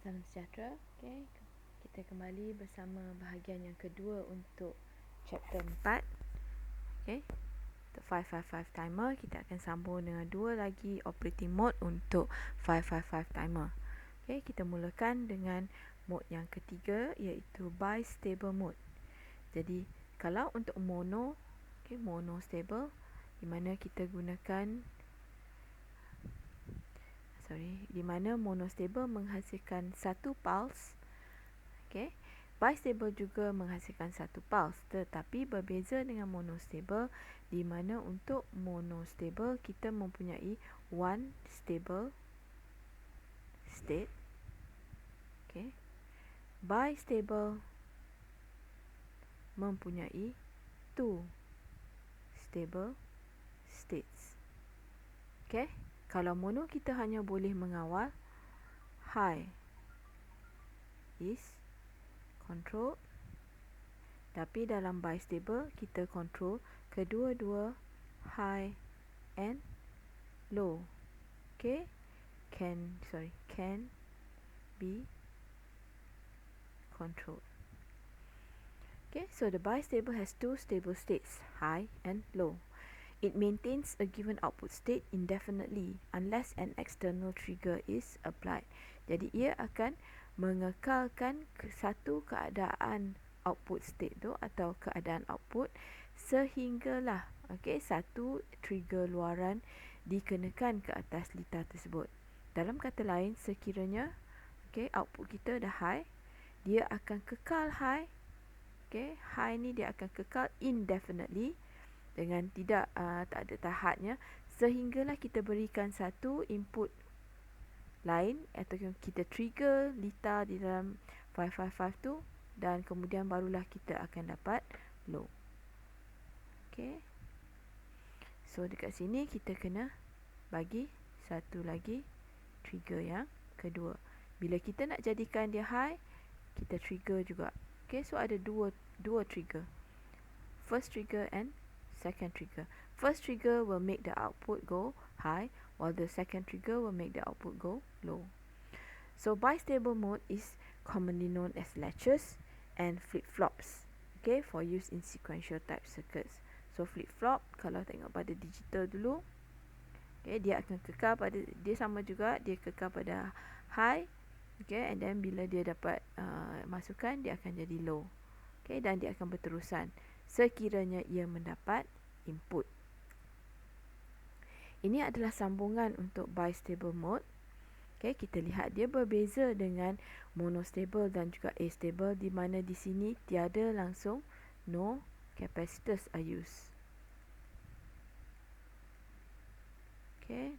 Salam sejahtera. Okay. Kita kembali bersama bahagian yang kedua untuk chapter 4. Okay. Untuk 555 timer, kita akan sambung dengan dua lagi operating mode untuk 555 timer. Okay. Kita mulakan dengan mode yang ketiga, iaitu bistable mode. Jadi kalau untuk mono, mono stable, di mana kita gunakan di mana monostable menghasilkan satu pulse. Bistable juga menghasilkan satu pulse, tetapi berbeza dengan monostable, di mana untuk monostable kita mempunyai one stable state. Bistable mempunyai two stable states. Kalau mono kita hanya boleh mengawal high is control, tapi dalam bistable kita control kedua-dua high and low. Can be controlled. So the bistable has two stable states, high and low. It maintains a given output state indefinitely unless an external trigger is applied. Jadi ia akan mengekalkan satu keadaan output state tu atau keadaan output sehinggalah satu trigger luaran dikenakan ke atas litar tersebut. Dalam kata lain, sekiranya output kita dah high, dia akan kekal high. High ni dia akan kekal indefinitely dengan tak ada tahatnya, sehinggalah kita berikan satu input lain atau kita trigger litar di dalam 555 tu, dan kemudian barulah kita akan dapat low. So dekat sini kita kena bagi satu lagi trigger yang kedua. Bila kita nak jadikan dia high, kita trigger juga. So ada dua trigger, first trigger and second trigger. First trigger will make the output go high, while the second trigger will make the output go low. So bistable mode is commonly known as latches and flip-flops, for use in sequential type circuits. So flip-flop, kalau tengok pada digital dulu, dia akan kekal pada, dia sama juga, dia kekal pada high, and then bila dia dapat masukan, dia akan jadi low. Dan dia akan berterusan sekiranya ia mendapat input. Ini adalah sambungan untuk bistable mode. Kita lihat dia berbeza dengan monostable dan juga astable, di mana di sini tiada langsung no capacitors are used.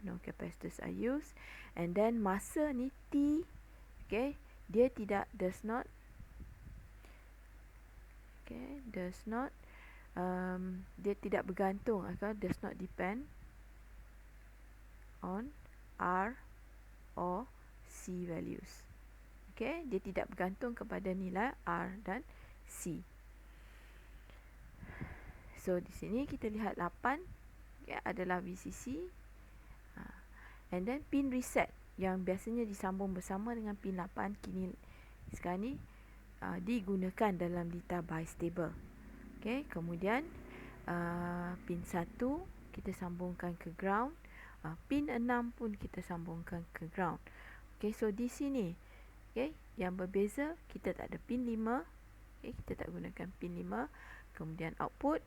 No capacitors are used. And then masa ni T, dia does not dia tidak bergantung atau does not depend on R or C values. Dia tidak bergantung kepada nilai R dan C. So di sini kita lihat 8 adalah VCC, and then pin reset yang biasanya disambung bersama dengan pin 8 sekarang ni digunakan dalam litar bistable. Kemudian pin 1 kita sambungkan ke ground, pin 6 pun kita sambungkan ke ground. So di sini yang berbeza, kita tak ada pin 5, kita tak gunakan pin 5. Kemudian output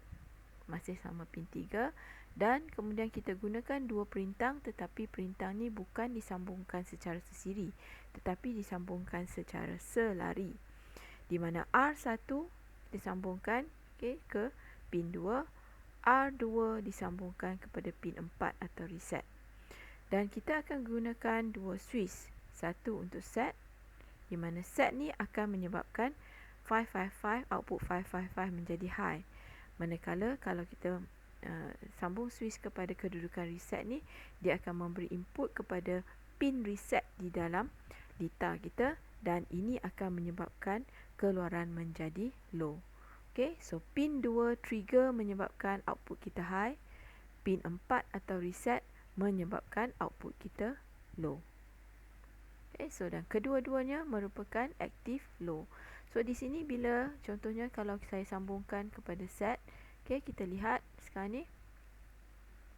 masih sama pin 3, dan kemudian kita gunakan dua perintang, tetapi perintang ni bukan disambungkan secara sesiri, tetapi disambungkan secara selari, di mana R1 disambungkan ke pin 2, R2 disambungkan kepada pin 4 atau reset. Dan kita akan gunakan dua switch, satu untuk set, di mana set ni akan menyebabkan 555 output 555 menjadi high, manakala kalau kita sambung switch kepada kedudukan reset ni, dia akan memberi input kepada pin reset di dalam litar kita, dan ini akan menyebabkan keluaran menjadi low. So pin 2 trigger menyebabkan output kita high, pin 4 atau reset menyebabkan output kita low. Okay, so dan kedua-duanya merupakan active low. So di sini bila contohnya kalau saya sambungkan kepada set, okay, kita lihat sekarang ni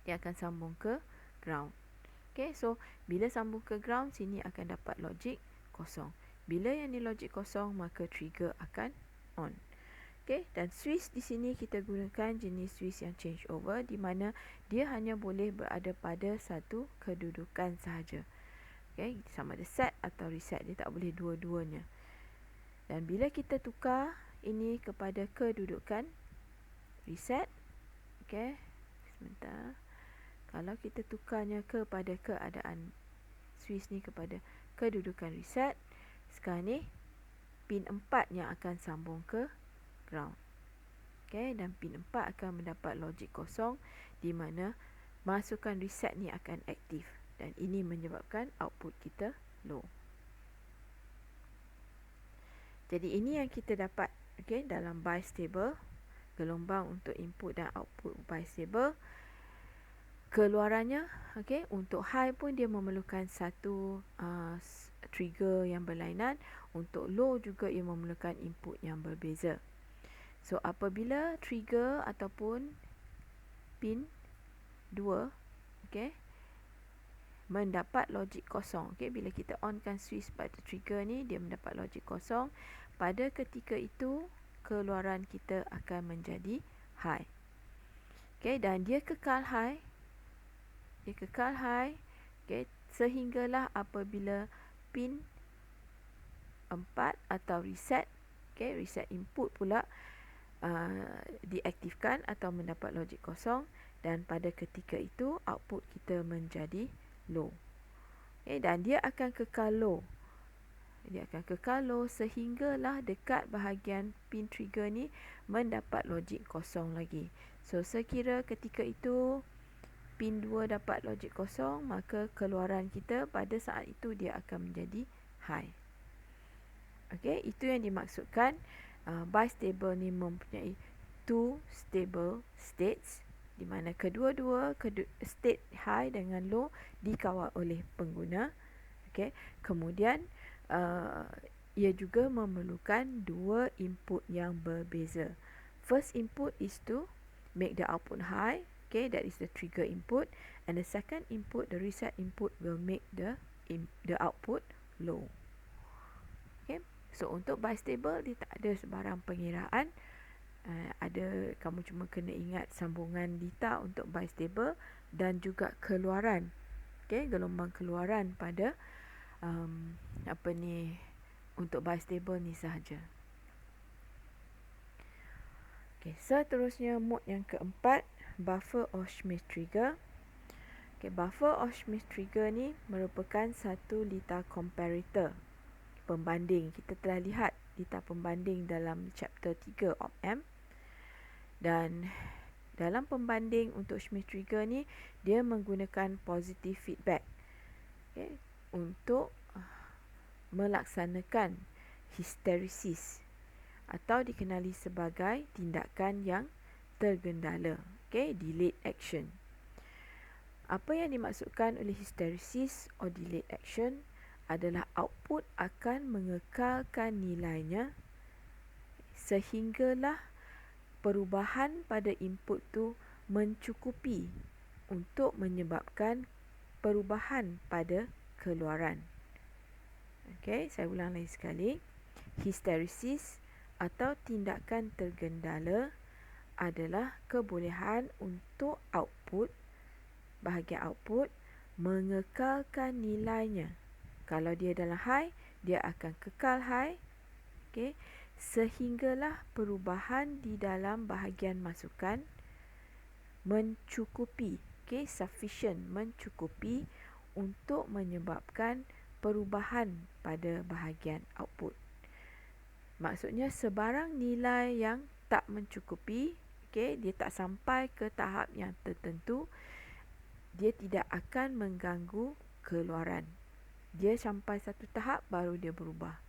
dia akan sambung ke ground. Okay, so bila sambung ke ground, sini akan dapat logik kosong. Bila yang ni logik kosong, maka trigger akan on. Okay, dan switch di sini kita gunakan jenis switch yang change over, di mana dia hanya boleh berada pada satu kedudukan sahaja. Okay, sama ada set atau reset, dia tak boleh dua-duanya. Dan bila kita tukar ini kepada kedudukan reset, okay, sebentar. Kalau kita tukarnya kepada keadaan switch ni kepada kedudukan reset, sekarang ni pin 4 yang akan sambung ke ground. Okay, dan pin 4 akan mendapat logik kosong, di mana masukan reset ni akan aktif, dan ini menyebabkan output kita low. Jadi ini yang kita dapat, okay, dalam bistable, gelombang untuk input dan output bistable. Keluarannya, okay, untuk high pun dia memerlukan satu trigger yang berlainan. Untuk low juga ia memerlukan input yang berbeza. So apabila trigger ataupun pin 2, okay, mendapat logik kosong, okay, bila kita onkan switch pada trigger ni, dia mendapat logik kosong. Pada ketika itu keluaran kita akan menjadi high. Okay, dan dia kekal high. Dia kekal high, okay, sehinggalah apabila pin 4 atau reset, okay, reset input pula diaktifkan atau mendapat logik kosong, dan pada ketika itu output kita menjadi low. Okay, dan dia akan kekal low. Dia akan kekal low sehinggalah dekat bahagian pin trigger ni mendapat logik kosong lagi. So sekira ketika itu pin 2 dapat logik kosong, maka keluaran kita pada saat itu dia akan menjadi high. Okey, itu yang dimaksudkan bistable ni mempunyai two stable states, di mana kedua-dua state high dengan low dikawal oleh pengguna. Okey, kemudian ia juga memerlukan dua input yang berbeza. First input is to make the output high. Okay, that is the trigger input, and the second input, the reset input, will make the output low. Okay, so untuk bistable dia tak ada sebarang pengiraan. Ada, kamu cuma kena ingat sambungan lita untuk bistable dan juga keluaran. Okay, gelombang keluaran pada untuk bistable ni sahaja. Okay, seterusnya mode yang keempat, buffer or Schmitt trigger. Okay, buffer or Schmitt trigger ni merupakan satu lita comparator, pembanding. Kita telah lihat lita pembanding dalam chapter 3 op-amp. Dan dalam pembanding untuk Schmitt trigger ni, dia menggunakan positive feedback, okay, untuk melaksanakan hysteresis atau dikenali sebagai tindakan yang tergendala, okay, delayed action. Apa yang dimaksudkan oleh hysteresis or delayed action adalah output akan mengekalkan nilainya sehinggalah perubahan pada input tu mencukupi untuk menyebabkan perubahan pada keluaran. Okay, saya ulang lagi sekali. Hysteresis atau tindakan tergendala adalah kebolehan untuk output, bahagian output, mengekalkan nilainya. Kalau dia dalam high, dia akan kekal high, okay, sehinggalah perubahan di dalam bahagian masukan mencukupi, okay, sufficient, mencukupi untuk menyebabkan perubahan pada bahagian output. Maksudnya sebarang nilai yang tak mencukupi, okay, dia tak sampai ke tahap yang tertentu, dia tidak akan mengganggu keluaran. Dia sampai satu tahap baru dia berubah.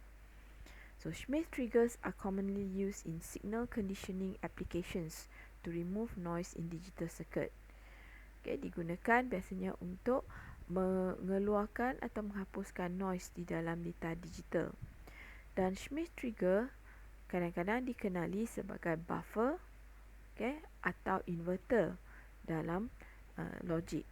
So Schmitt triggers are commonly used in signal conditioning applications to remove noise in digital circuit. Okay, digunakan biasanya untuk mengeluarkan atau menghapuskan noise di dalam data digital. Dan Schmitt trigger kadang-kadang dikenali sebagai buffer, atau inverter dalam logik.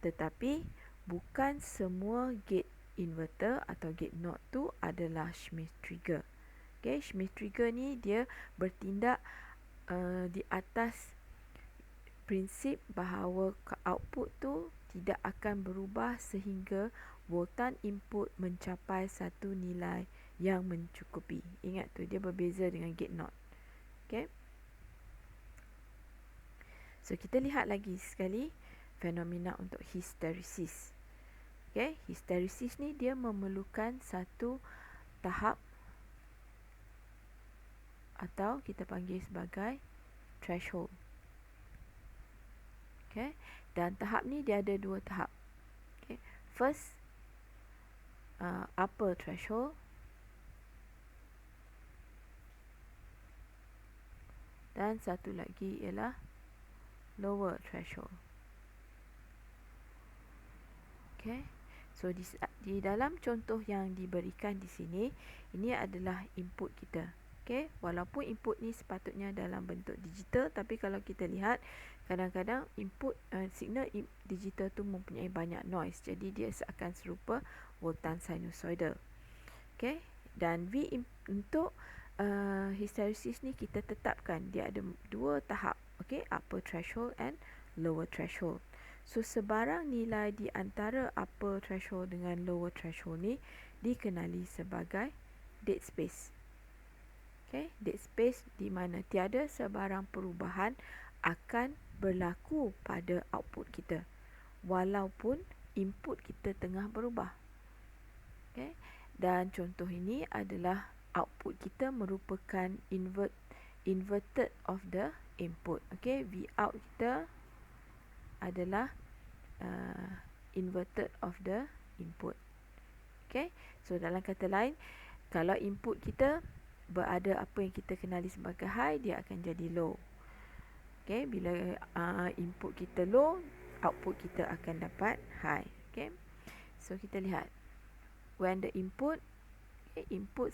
Tetapi bukan semua gate inverter atau gate NOT tu adalah Schmitt trigger. Schmitt trigger ni dia bertindak di atas prinsip bahawa output tu tidak akan berubah sehingga voltan input mencapai satu nilai yang mencukupi. Ingat tu, dia berbeza dengan gate NOT. So kita lihat lagi sekali fenomena untuk hysteresis. Hysteresis ni dia memerlukan satu tahap atau kita panggil sebagai threshold. Dan tahap ni dia ada dua tahap. First, upper threshold. Dan satu lagi ialah lower threshold. So di dalam contoh yang diberikan di sini, ini adalah input kita. Walaupun input ni sepatutnya dalam bentuk digital, tapi kalau kita lihat kadang-kadang input signal digital tu mempunyai banyak noise, jadi dia akan serupa voltan sinusoidal. Dan untuk hysteresis ni kita tetapkan dia ada dua tahap, upper threshold and lower threshold. So sebarang nilai di antara upper threshold dengan lower threshold ni dikenali sebagai dead space. Dead space di mana tiada sebarang perubahan akan berlaku pada output kita walaupun input kita tengah berubah. Dan contoh ini adalah output kita merupakan inverted of the input. Vout kita adalah inverted of the input. So dalam kata lain, kalau input kita berada apa yang kita kenali sebagai high, dia akan jadi low. Bila input kita low, output kita akan dapat high. So kita lihat when the input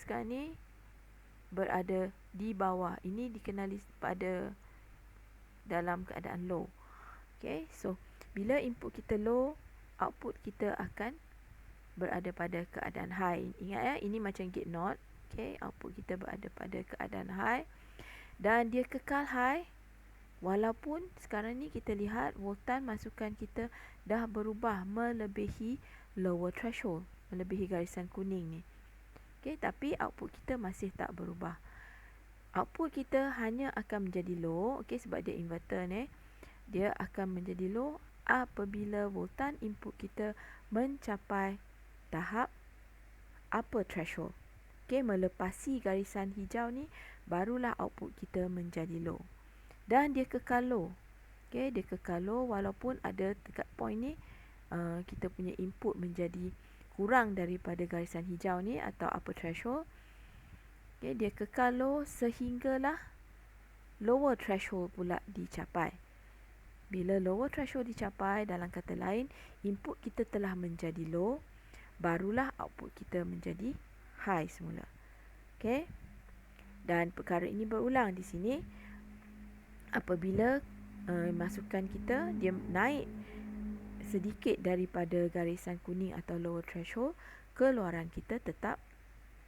sekarang ni berada di bawah, ini dikenali pada dalam keadaan low. So bila input kita low, output kita akan berada pada keadaan high. Ingat ini macam gate NOT. Output kita berada pada keadaan high dan dia kekal high walaupun sekarang ni kita lihat voltan masukan kita dah berubah melebihi lower threshold, melebihi garisan kuning ni. Tapi output kita masih tak berubah. Output kita hanya akan menjadi low, sebab dia inverter ni. Dia akan menjadi low apabila voltan input kita mencapai tahap upper threshold. Melepasi garisan hijau ni, barulah output kita menjadi low. Dan dia kekal low. Dia kekal low walaupun ada dekat point ni kita punya input menjadi kurang daripada garisan hijau ni atau upper threshold. Dia kekal low sehinggalah lower threshold pula dicapai. Bila lower threshold dicapai, dalam kata lain, input kita telah menjadi low, barulah output kita menjadi high semula. Dan perkara ini berulang di sini apabila masukan kita dia naik sedikit daripada garisan kuning atau lower threshold, keluaran kita tetap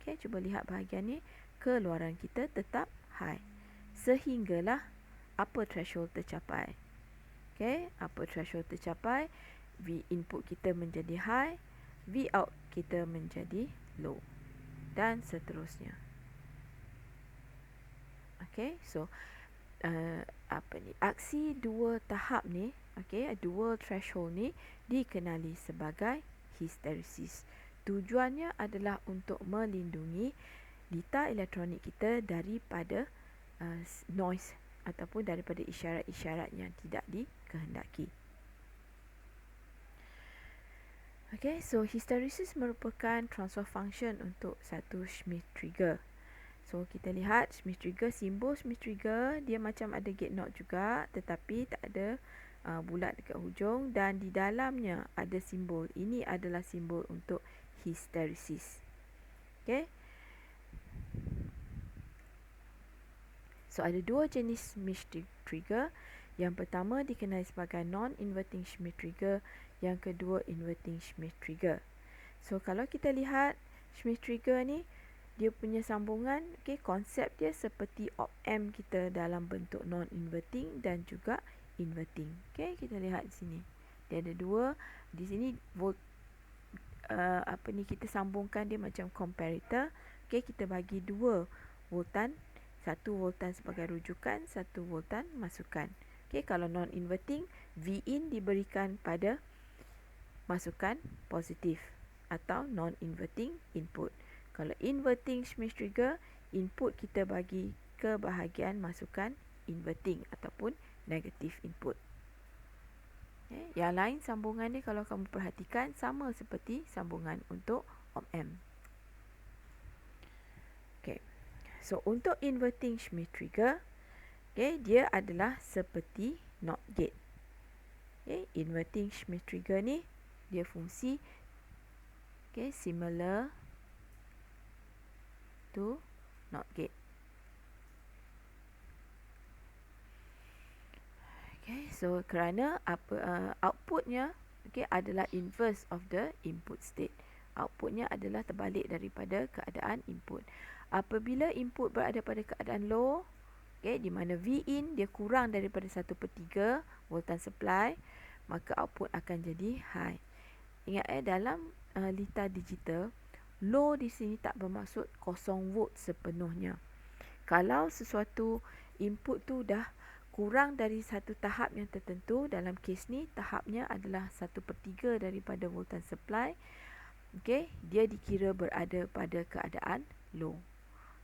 cuba lihat bahagian ni, keluaran kita tetap high sehinggalah upper threshold tercapai. Upper threshold tercapai, V input kita menjadi high, V out kita menjadi low dan seterusnya. So aksi dua tahap ni, dual threshold ni dikenali sebagai hysteresis. Tujuannya adalah untuk melindungi data elektronik kita daripada noise ataupun daripada isyarat-isyarat yang tidak dikehendaki. So hysteresis merupakan transfer function untuk satu Schmitt trigger. So kita lihat Schmitt trigger, simbol Schmitt trigger dia macam ada gate NOT juga, tetapi tak ada bulat dekat hujung dan di dalamnya ada simbol. Ini adalah simbol untuk hysteresis. Okay. So ada dua jenis Schmidt trigger. Yang pertama dikenali sebagai non-inverting Schmidt trigger. Yang kedua inverting Schmidt trigger. So kalau kita lihat Schmidt trigger ni, dia punya sambungan, okay, konsep dia seperti op-amp kita dalam bentuk non-inverting dan juga inverting. Okay, kita lihat di sini. Dia ada dua. Di sini volt kita sambungkan dia macam comparator. Okay, kita bagi dua voltan. Satu voltan sebagai rujukan, satu voltan masukan. Okay, kalau non-inverting, V-in diberikan pada masukan positif atau non-inverting input. Kalau inverting Schmidt trigger, input kita bagi ke bahagian masukan inverting ataupun negative input. Okay. Yang lain sambungan dia kalau kamu perhatikan sama seperti sambungan untuk op-amp. Okay. So untuk inverting Schmidt trigger, okay, dia adalah seperti NOT gate. Okay. Inverting Schmidt trigger ni dia fungsi, okay, similar to NOT gate. Okay, so kerana outputnya, okay, adalah inverse of the input state. Outputnya adalah terbalik daripada keadaan input. Apabila input berada pada keadaan low, okay, di mana V-in dia kurang daripada 1/3 voltan supply, maka output akan jadi high. Ingat dalam litar digital, low di sini tak bermaksud 0 volt sepenuhnya. Kalau sesuatu input tu dah kurang dari satu tahap yang tertentu, dalam kes ni tahapnya adalah 1/3 daripada voltan supply, okay, dia dikira berada pada keadaan low.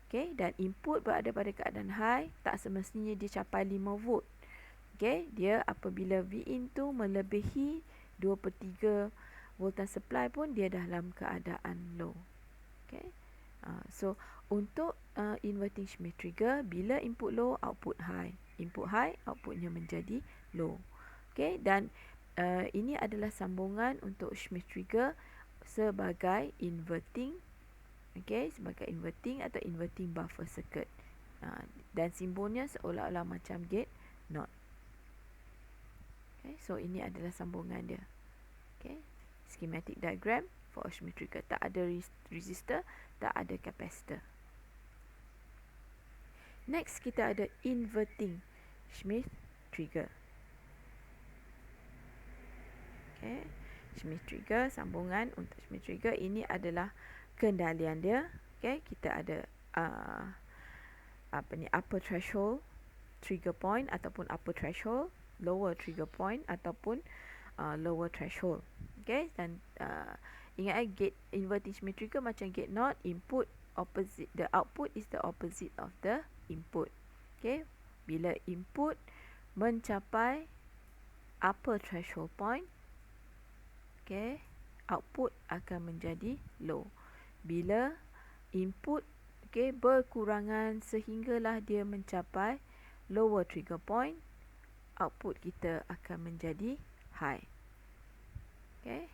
Okay, dan input berada pada keadaan high, tak semestinya dia capai 5 volt. Okay, dia apabila V-in tu melebihi 2/3 voltan supply pun dia dalam keadaan low. Okay. So untuk inverting Schmidt trigger, bila input low, output high. Input high, outputnya menjadi low. Okay, dan ini adalah sambungan untuk Schmidt trigger sebagai inverting, okay, sebagai inverting atau inverting buffer circuit. Dan simbolnya seolah-olah macam gate NOT. Okay, so ini adalah sambungan dia. Okay, schematic diagram for a Schmidt trigger. Tak ada resistor, tak ada capacitor. Next kita ada inverting Schmidt trigger. Okay, Schmidt trigger, sambungan untuk Schmidt trigger ini adalah kendalian dia. Okay, kita ada upper threshold trigger point ataupun upper threshold, lower trigger point ataupun lower threshold. Okay, dan ingat gate inverting Schmidt trigger macam gate NOT, input opposite, the output is the opposite of the input. Okay, bila input mencapai upper threshold point, okay, output akan menjadi low. Bila input, okay, berkurangan sehinggalah dia mencapai lower trigger point, output kita akan menjadi high. Okay,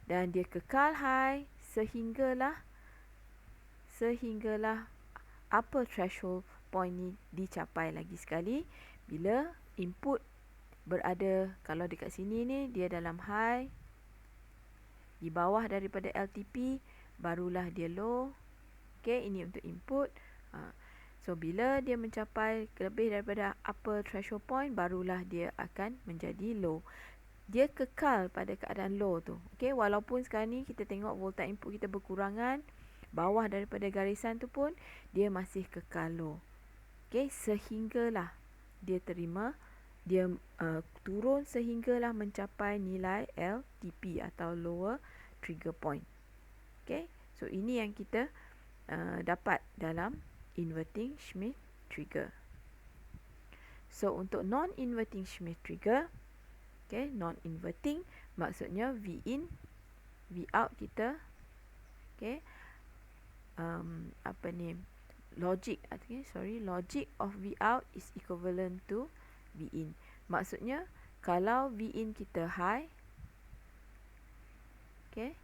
dan dia kekal high sehinggalah upper threshold point ni dicapai lagi sekali. Bila input berada, kalau dekat sini ni dia dalam high, di bawah daripada LTP barulah dia low. Okay, ini untuk input. So bila dia mencapai lebih daripada upper threshold point, barulah dia akan menjadi low. Dia kekal pada keadaan low tu. Okay, walaupun sekarang ni kita tengok voltage input kita berkurangan, bawah daripada garisan tu pun dia masih kekal low. Okay, sehinggalah dia turun sehinggalah mencapai nilai LTP atau lower trigger point. Okay, so ini yang kita dapat dalam inverting Schmidt trigger. So untuk non-inverting Schmidt trigger, okay, non-inverting maksudnya V-in, V-out kita, okay, logic of V-out is equivalent to V-in. Maksudnya kalau V in kita high, okay,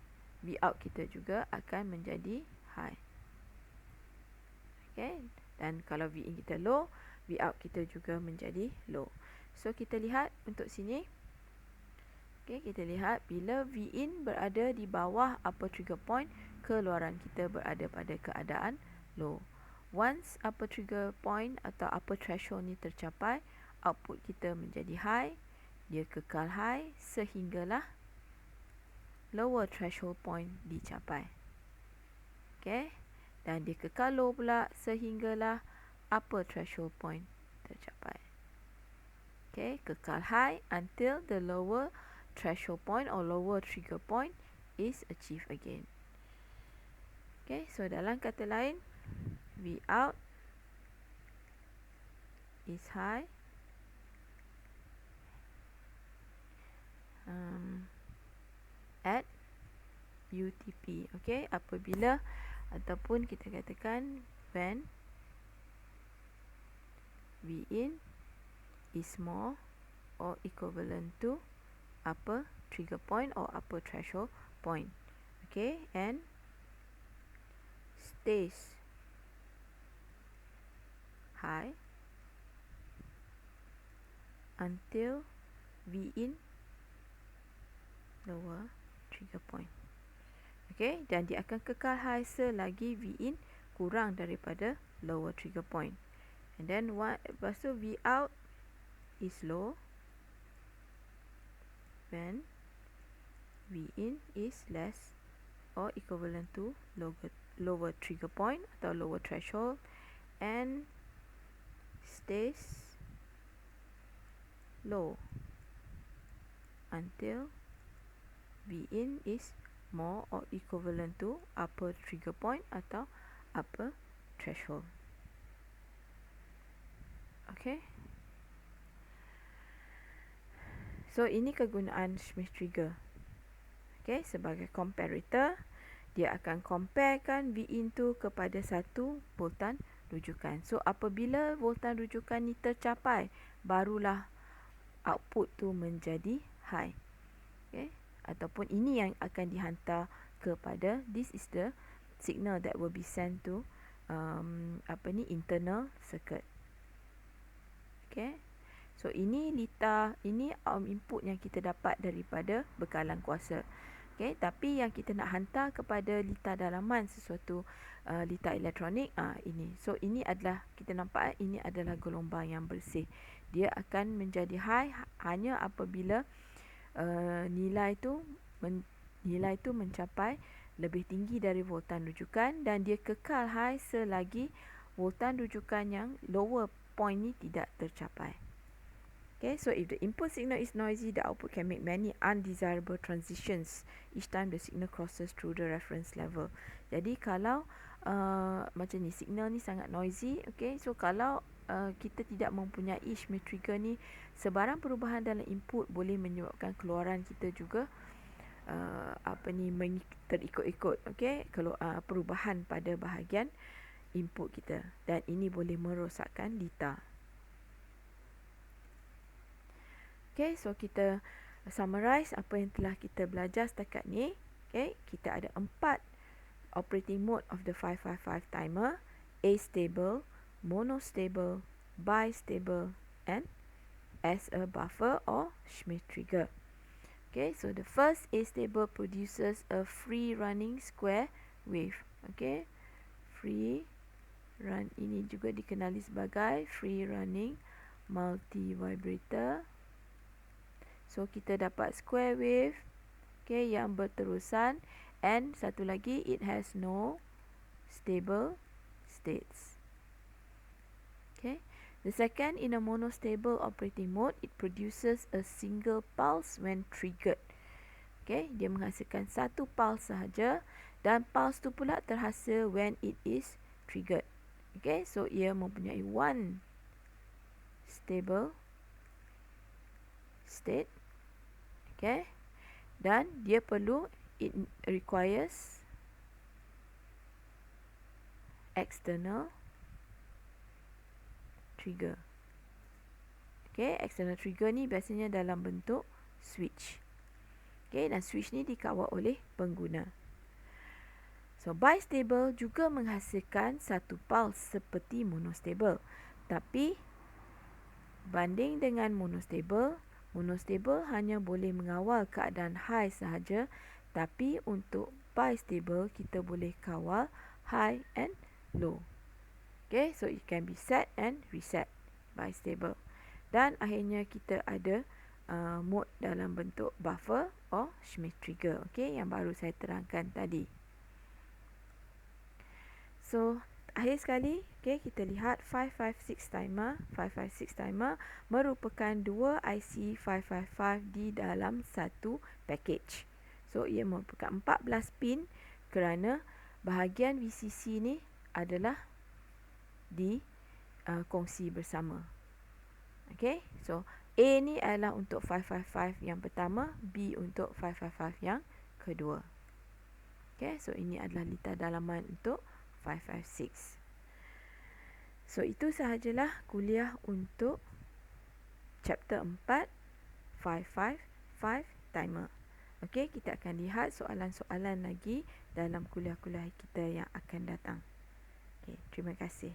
V out kita juga akan menjadi high. Okay, dan kalau V in kita low, V out kita juga menjadi low. So kita lihat untuk sini. Okay, kita lihat bila V in berada di bawah upper trigger point, keluaran kita berada pada keadaan low. Once upper trigger point atau upper threshold ni tercapai, output kita menjadi high. Dia kekal high sehinggalah lower threshold point dicapai. Okay, dan dia kekal low pula sehinggalah upper threshold point tercapai. Okay, kekal high until the lower threshold point or lower trigger point is achieved again. Okay, so dalam kata lain, V out is high at UTP. Okay, apabila ataupun kita katakan when V in is more or equivalent to upper trigger point or upper threshold point. Okay, and stays high until V in lower trigger point. Okay, dan dia akan kekal high selagi V in kurang daripada lower trigger point. And then lepas tu V out is low when V in is less or equivalent to lower trigger point atau lower threshold, and stays low until V in is more or equivalent to upper trigger point atau upper threshold. Okay, so ini kegunaan Smith trigger. Okay, sebagai comparator, dia akan comparekan V in tu kepada satu voltan rujukan. So apabila voltan rujukan ni tercapai, barulah output tu menjadi high. Okay, ataupun ini yang akan dihantar kepada, this is the signal that will be sent to internal circuit. Okay, so ini lita, ini input yang kita dapat daripada bekalan kuasa. Okay, tapi yang kita nak hantar kepada lita dalaman sesuatu lita elektronik, ini. So ini adalah, kita nampak ini adalah gelombang yang bersih. Dia akan menjadi high hanya apabila nilai itu mencapai lebih tinggi dari voltan rujukan, dan dia kekal high selagi voltan rujukan yang lower point ni tidak tercapai. Okay, so if the input signal is noisy, the output can make many undesirable transitions each time the signal crosses through the reference level. Jadi kalau macam ni, signal ni sangat noisy, okay, so kalau kita tidak mempunyai Schmitt trigger ni, sebarang perubahan dalam input boleh menyebabkan keluaran kita juga terikut-ikut, okay, kalau perubahan pada bahagian input kita, dan ini boleh merosakkan lita. Okay, so kita summarize apa yang telah kita belajar setakat ni. Okay, kita ada 4 operating mode of the 555 timer: A-stable, monostable, bistable, and as a buffer or Schmitt trigger. Okay, so the first A-stable produces a free running square wave. Okay, ini juga dikenali sebagai free running multi-vibrator. So kita dapat square wave, okay, yang berterusan, and satu lagi, it has no stable states. Okay, the second, in a monostable operating mode, it produces a single pulse when triggered. Okay, dia menghasilkan satu pulse sahaja, dan pulse tu pula terhasil when it is triggered. Okay, so ia mempunyai one stable state. Okay, dan dia perlu, it requires external trigger. Okay, external trigger ni biasanya dalam bentuk switch. Okay, dan switch ni dikawal oleh pengguna. So, bistable juga menghasilkan satu pulse seperti monostable. Tapi, banding dengan monostable hanya boleh mengawal keadaan high sahaja. Tapi, untuk bistable, kita boleh kawal high and low. Okay, so it can be set and reset bistable. Dan akhirnya kita ada mode dalam bentuk buffer or Schmitt trigger. Okay, yang baru saya terangkan tadi. So, akhir sekali, okay, kita lihat 556 timer. 556 timer merupakan dua IC 555 di dalam satu package. So, ia merupakan 14 pin kerana bahagian VCC ni adalah kongsi bersama. Okay, so A ni adalah untuk 555 yang pertama, B untuk 555 yang kedua. Okay, so ini adalah litar dalaman untuk 556. So itu sahajalah kuliah untuk chapter 4 555 timer. Okay, kita akan lihat soalan-soalan lagi dalam kuliah-kuliah kita yang akan datang. Okay, terima kasih.